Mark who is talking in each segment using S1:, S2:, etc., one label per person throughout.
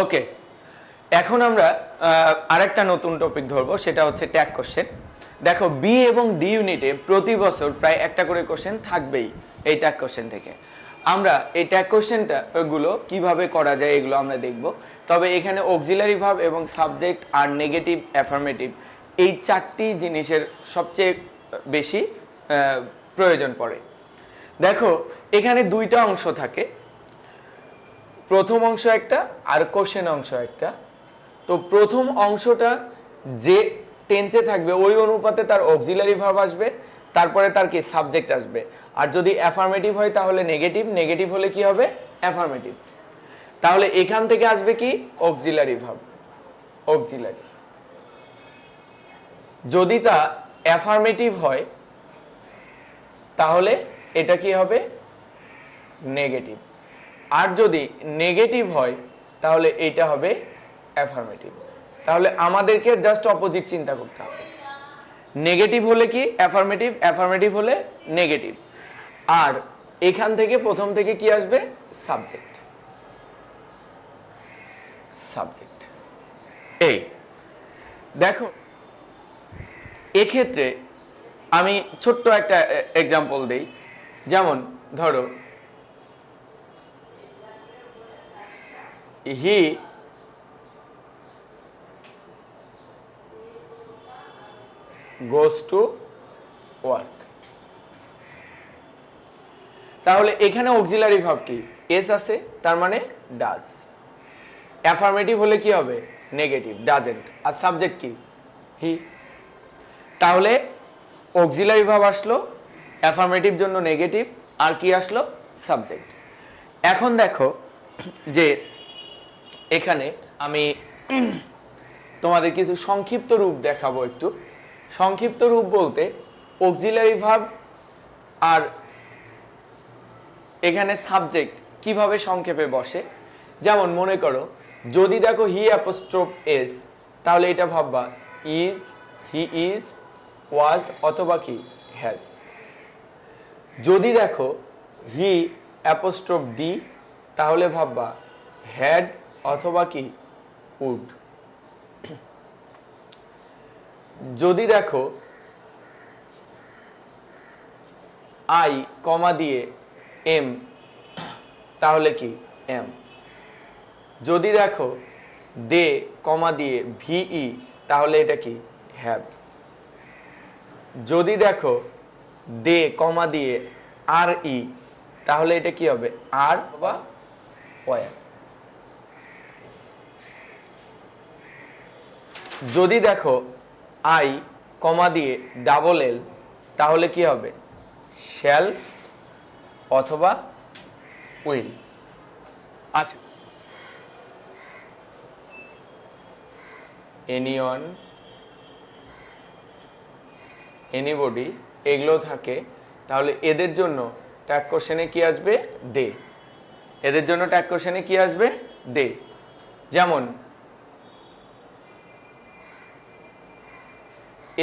S1: ওকে, এখন আমরা আরেকটা নতুন টপিক ধরবো, সেটা হচ্ছে ট্যাগ কোশ্চেন। দেখো, বি এবং ডি ইউনিটে প্রতি বছর প্রায় একটা করে কোশ্চেন থাকবেই এই ট্যাগ কোশ্চেন থেকে। আমরা এই ট্যাগ কোশ্চেনটা গুলো কিভাবে করা যায় এগুলো আমরা দেখব। তবে এখানে অক্সিলারি ভার্ব এবং সাবজেক্ট আর নেগেটিভ, অ্যাফার্মেটিভ, এই চারটি জিনিসের সবচেয়ে বেশি প্রয়োজন পড়ে। দেখো, এখানে দুইটা অংশ থাকে, প্রথম অংশ একটা আর কোশ্চেন অংশ একটা। তো প্রথম অংশটা যে টেন্সে থাকবে ওই অনুপাতে তার অক্সিলারি ভার্ব আসবে, তারপরে তার কি সাবজেক্ট আসবে। আর যদি অ্যাফার্মেটিভ হয় তাহলে নেগেটিভ, নেগেটিভ হলে কি হবে অ্যাফার্মেটিভ। তাহলে এখান থেকে আসবে কি অক্সিলারি ভার্ব, অক্সিলারি। যদি তা অ্যাফার্মেটিভ হয় তাহলে এটা কি হবে নেগেটিভ, আর যদি নেগেটিভ হয় তাহলে এটা হবে অ্যাফার্মেটিভ। তাহলে আমাদেরকে জাস্ট অপোজিট চিন্তা করতে হবে, নেগেটিভ হলে কি অ্যাফার্মেটিভ, অ্যাফার্মেটিভ হলে নেগেটিভ। আর এখান থেকে প্রথম থেকে কি আসবে সাবজেক্ট, সাবজেক্ট। এই দেখো, এক্ষেত্রে আমি ছোট্ট একটা এক্সাম্পল দেই। যেমন ধরো, হি goes to work। তাহলে এখানে অক্সিলারি ভার্ব কি এস আছে, তার মানে ডাজ। অ্যাফার্মেটিভ হলে কি হবে নেগেটিভ, ডাজেন্ট। আর সাবজেক্ট কি হি। তাহলে অক্সিলারি ভার্ব আসলো, অ্যাফার্মেটিভ জন্য নেগেটিভ, আর কি আসলো সাবজেক্ট। এখন দেখো যে এখানে আমি তোমাদের কিছু সংক্ষিপ্ত রূপ দেখাবো। একটু সংক্ষিপ্ত রূপ বলতে অক্সিলারি ভার্ব আর এখানে সাবজেক্ট কিভাবে সংক্ষেপে বসে। যেমন মনে করো, যদি দেখো হি অ্যাপোস্ট্রোফ এস, তাহলে এটা ভাববা ইজ, হি ইজ, ওয়াজ অথবা কি হ্যাজ। যদি দেখো হি অ্যাপোস্ট্রোফ ডি, তাহলে ভাববা হ্যাড অথবা কি উড। যদি দেখো আই কমা দিয়ে এম, তাহলে কি এম। যদি দেখো দে কমা দিয়ে ভিই, তাহলে এটা কি হ্যাভ। যদি দেখো দে কমা দিয়ে আর ই, তাহলে এটা কি হবে আর বা ওয়ার। যদি দেখো আই কমা দিয়ে ডাবল এল, তাহলে কি হবে শ্যাল অথবা উইল। আচ্ছা, এনিওয়ান, এনিবডি, এগুলো থাকে। তাহলে এদের জন্য ট্যাগ কোশ্চেনে কি আসবে দে। এদের জন্য ট্যাগ কোশ্চেনে কি আসবে দে। যেমন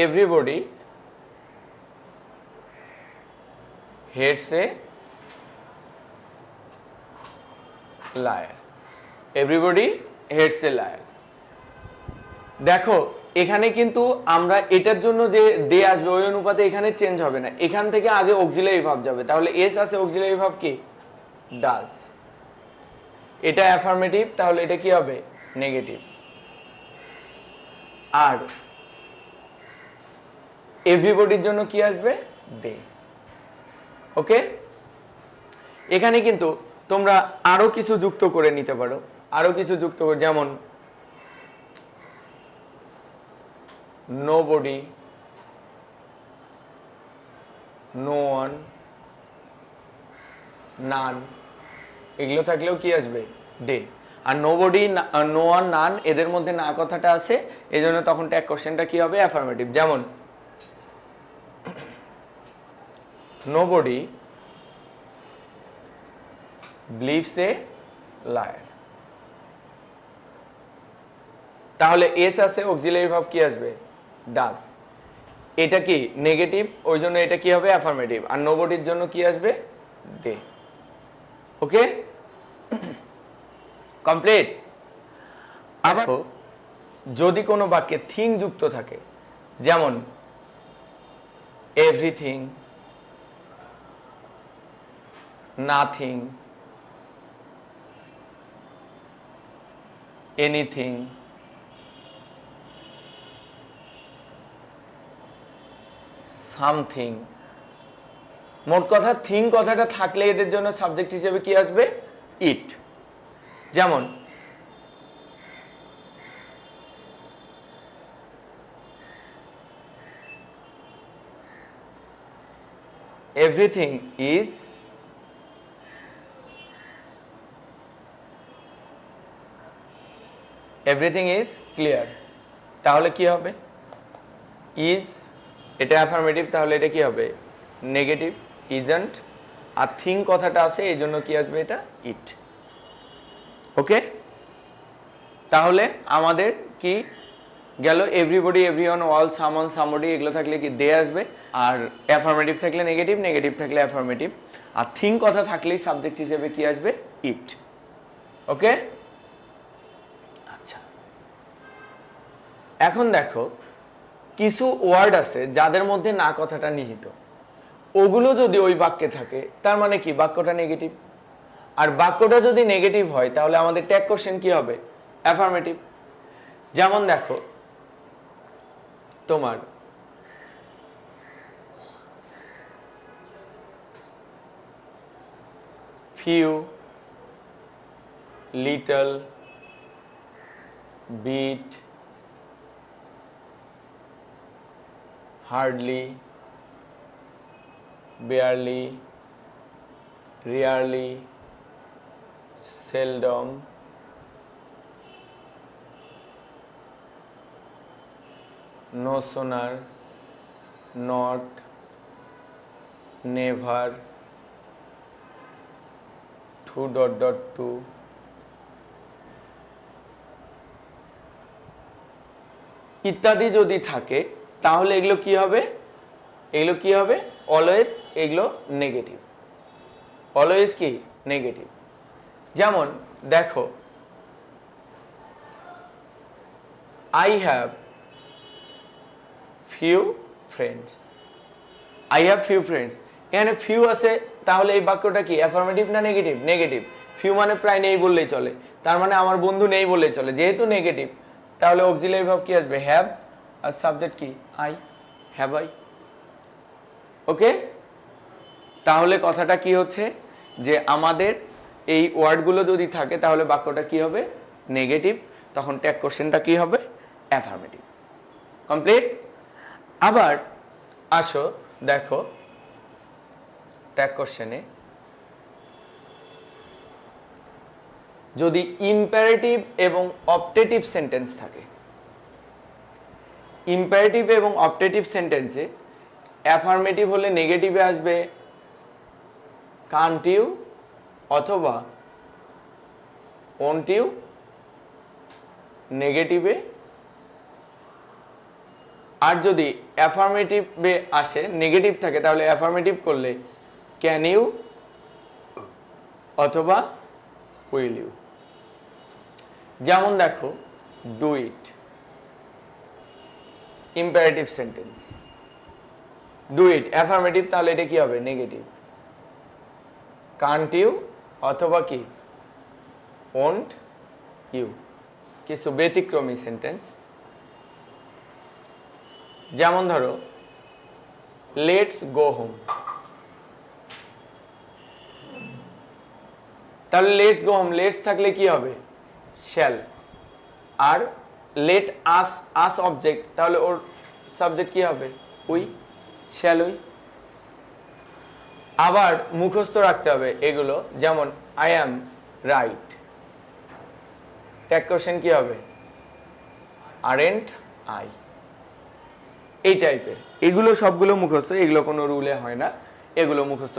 S1: everybody hates a liar, everybody hates a liar। দেখো এখানে কিন্তু আমরা এটার জন্য যে দে আসবে ওই অনুপাতে এখানে চেঞ্জ হবে না, এখান থেকে আগে অক্সিলারি ভার্ব যাবে। তাহলে এস আছে, অক্সিলারি ভার্ব কি ডাজ। এটা অ্যাফার্মেটিভ, তাহলে এটা কি হবে নেগেটিভ। আর এভরিবডির জন্য কি আসবে দে। ওকে, এখানে কিন্তু তোমরা আরো কিছু যুক্ত করে নিতে পারো, আরো কিছু যুক্ত করে, যেমন নোবডি, নো ওয়ান, নান, এগুলো থাকলেও কি আসবে ডে। আর নোবডি, নো ওয়ান, নান, এদের মধ্যে না কথাটা আছে, এই জন্য তখন ট্যাগ কোশ্চেনটা কি হবে অ্যাফার্মেটিভ। যেমন nobody believes a liar। তাহলে এস আছে, অক্সিলারি ভার্ব কি আসবে ডাজ। এটা কি নেগেটিভ, ওই জন্য এটা কি হবে অ্যাফার্মেটিভ। আর নোবডির জন্য কি আসবে দে। ওকে, কমপ্লিট। আবার যদি কোনো বাক্যে থিং যুক্ত থাকে, যেমন এভরিথিং, নাথিং, এনিথিং, সামথিং, মোট কথা থিং কথাটা থাকলে এদের জন্য সাবজেক্ট হিসেবে কি আসবে? ইট। যেমন এভরিথিং ইজ ক্লিয়ার, তাহলে কি হবে? ইজ, এটা অ্যাফার্মেটিভ, তাহলে এটা কি হবে? নেগেটিভ। ইজন্ট, আর থিং কথাটা আছে এই জন্য কি আসবে? এটা ইট। ওকে, তাহলে আমাদের কি গেল? Everybody, everyone, all, someone, somebody, এগুলো থাকলে কি দে আসবে, আর অ্যাফার্মেটিভ থাকলে নেগেটিভ, নেগেটিভ থাকলে অ্যাফার্মেটিভ, আর থিং কথা থাকলেই সাবজেক্ট হিসেবে কি আসবে? ইট। ওকে, আচ্ছা, এখন দেখো কিছু ওয়ার্ড আছে যাদের মধ্যে না কথাটা নিহিত, ওগুলো যদি ওই বাক্যে থাকে তার মানে কি? বাক্যটা নেগেটিভ। আর বাক্যটা যদি নেগেটিভ হয় তাহলে আমাদের ট্যাগ কোশ্চেন কি হবে? অ্যাফার্মেটিভ। যেমন দেখো তোমার few, little, bit, hardly, barely, rarely, seldom, no sooner, not, never, to, ইত্যাদি যদি থাকে তাহলে এগুলো কি হবে? এগুলো কি হবে? অলওয়েজ, এগুলো নেগেটিভ। অলওয়েজ কি? নেগেটিভ। যেমন দেখো I have few friends, I have few friends, এখানে ফিউ আছে, তাহলে এই বাক্যটা কি? অ্যাফার্মেটিভ না নেগেটিভ? নেগেটিভ। ফিউ মানে প্রায় নেই বললেই চলে, তার মানে আমার বন্ধু নেই বললেই চলে, যেহেতু নেগেটিভ তাহলে অক্সিলারি ভার্ব কি আসবে? হ্যাভ, আর সাবজেক্ট কি? I, have I. ওকে, তাহলে কথাটা কি হচ্ছে যে আমাদের এই ওয়ার্ডগুলো যদি থাকে তাহলে বাক্যটা কি হবে? নেগেটিভ, তখন ট্যাগ কোশ্চেনটা কি হবে? অ্যাফার্মেটিভ। কমপ্লিট। আবার আসো দেখো ট্যাগ কোশ্চেনে যদি ইম্পারেটিভ এবং অপটেটিভ সেন্টেন্স থাকে, ইম্পারেটিভ এবং অপটেটিভ সেন্টেন্সে অ্যাফার্মেটিভ হলে নেগেটিভে আসবে কান্ট ইউ অথবা ওন্ট ইউ, নেগেটিভে। আর যদি অ্যাফার্মেটিভে আসে নেগেটিভ থাকে তাহলে অ্যাফার্মেটিভ করলে ক্যান ইউ অথবা উইল ইউ। যেমন দেখো do it, imperative sentence, do it affirmative, তাহলে এটা কি হবে? নেগেটিভ। কান্ট ইউ অথবা কি? Won't you. কিছু ব্যতিক্রমী সেন্টেন্স, যেমন ধরো লেটস গো হোম, তাহলে লেটস গো হোম, লেটস থাকলে কি হবে? শ্যাল, আর লেট আস, আস অবজেক্ট, তাহলে ওর সাবজেক্ট কি হবে? We, shall we. আবার মুখস্থ রাখতে হবে এগুলো, যেমন I am right, tag question কি হবে? Aren't I. এই টাইপের এগুলো সবগুলো মুখস্থ, এগুলো কোনো রুলে হয় না, এগুলো মুখস্থ